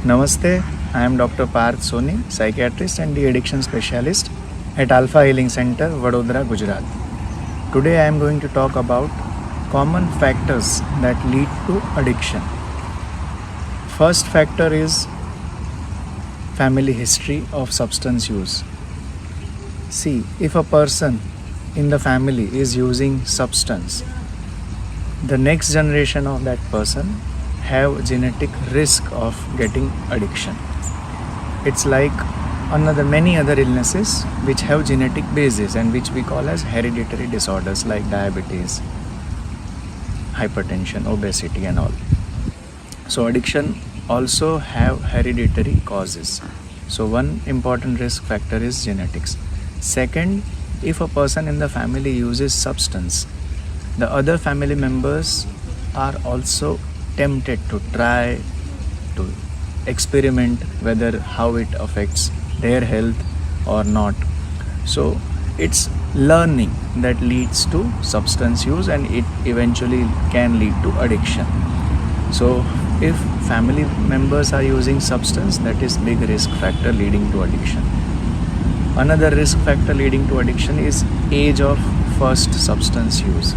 Namaste, I am Dr. Parth Soni, psychiatrist and de-addiction specialist at Alpha Healing Center, Vadodara, Gujarat. Today I am going to talk about common factors that lead to addiction. First factor is family history of substance use. See, if a person in the family is using substance, the next generation of that person have genetic risk of getting addiction. It's like many other illnesses which have genetic basis and which we call as hereditary disorders like diabetes, hypertension, obesity and all. So addiction also have hereditary causes. So one important risk factor is genetics. Second, if a person in the family uses substance, the other family members are also tempted to try to experiment whether how it affects their health or not. So it's learning that leads to substance use and it eventually can lead to addiction. So if family members are using substance, that is big risk factor leading to addiction. Another risk factor leading to addiction is age of first substance use.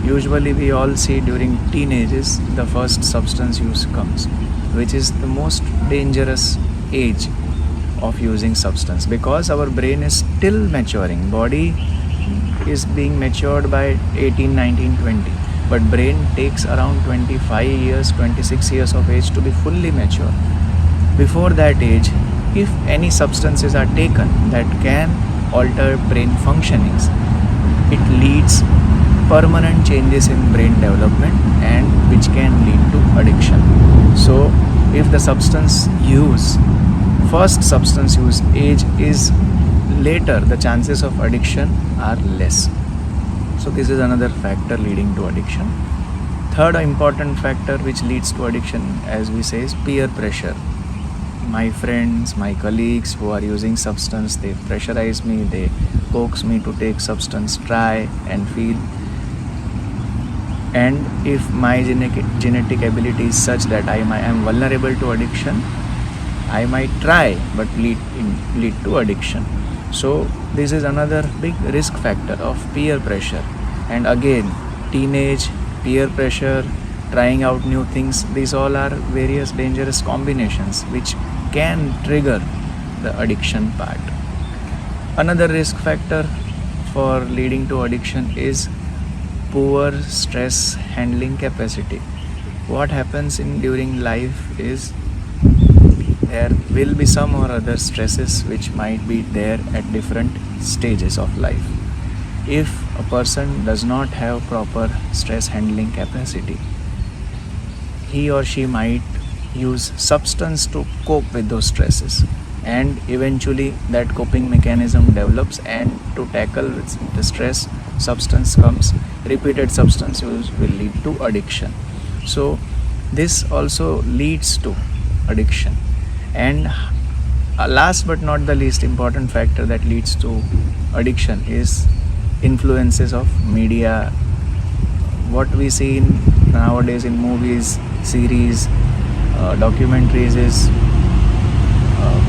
Usually we all see during teenagers the first substance use comes, which is the most dangerous age of using substance because our brain is still maturing. Body is being matured by 18, 19, 20, but brain takes around 25 years, 26 years of age to be fully mature. Before that age, if any substances are taken that can alter brain functionings, it leads permanent changes in brain development and which can lead to addiction. So if the first substance use age is later, the chances of addiction are less. So this is another factor leading to addiction. Third important factor which leads to addiction, as we say, is peer pressure. My friends, my colleagues who are using substance, they pressurize me, they coax me to take substance, try and feel. And if my genetic ability is such that I am vulnerable to addiction, I might try but lead to addiction. So this is another big risk factor of peer pressure. And again, teenage, peer pressure, trying out new things, these all are various dangerous combinations which can trigger the addiction part. Another risk factor for leading to addiction is poor stress handling capacity. What happens during life is there will be some or other stresses which might be there at different stages of life. If a person does not have proper stress handling capacity, he or she might use substance to cope with those stresses, and eventually that coping mechanism develops, and to tackle the stress, substance comes. Repeated substance use will lead to addiction. So this also leads to addiction. And last but not the least important factor that leads to addiction is influences of media. What we see nowadays in movies, series, documentaries is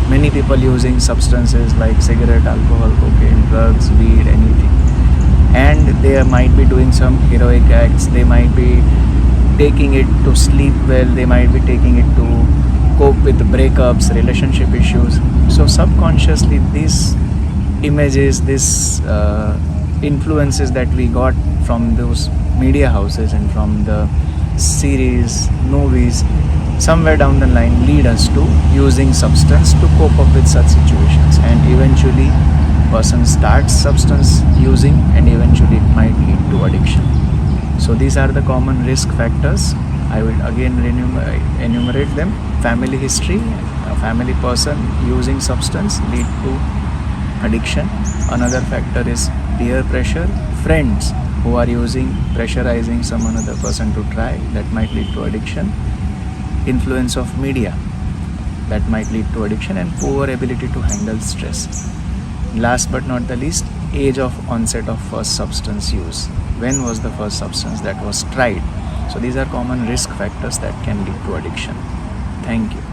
many people using substances like cigarette, alcohol, cocaine, drugs, weed, anything. And they might be doing some heroic acts, they might be taking it to sleep well, they might be taking it to cope with breakups, relationship issues. So subconsciously these images, these influences that we got from those media houses and from the series, movies, somewhere down the line lead us to using substance to cope up with such situations, and eventually person starts substance using and eventually it might lead to addiction. So these are the common risk factors. I will again enumerate them. Family history, a family person using substance lead to addiction. Another factor is peer pressure, friends who are pressurizing some another person to try, that might lead to addiction. Influence of media, that might lead to addiction, and poor ability to handle stress. Last but not the least, age of onset of first substance use. When was the first substance that was tried? So these are common risk factors that can lead to addiction. Thank you.